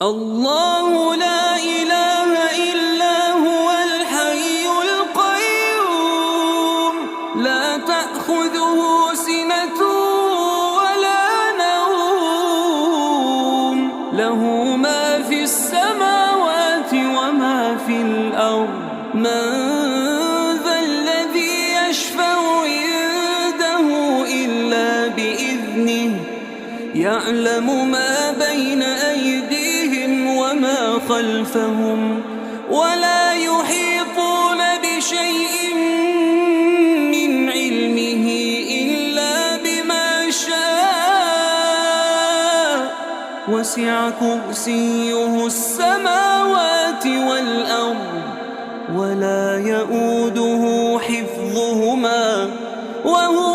الله لا إله إلا هو الحي القيوم لا تأخذه سنة ولا نوم له ما في السماوات وما في الأرض من ذا الذي يشفع عنده إلا بإذنه يعلم ما بين أيديهم وما خلفهم ولا يحيطون بشيء من علمه إلا بما شاء وسع كرسيه السماوات والأرض ولا يئوده حفظهما وهو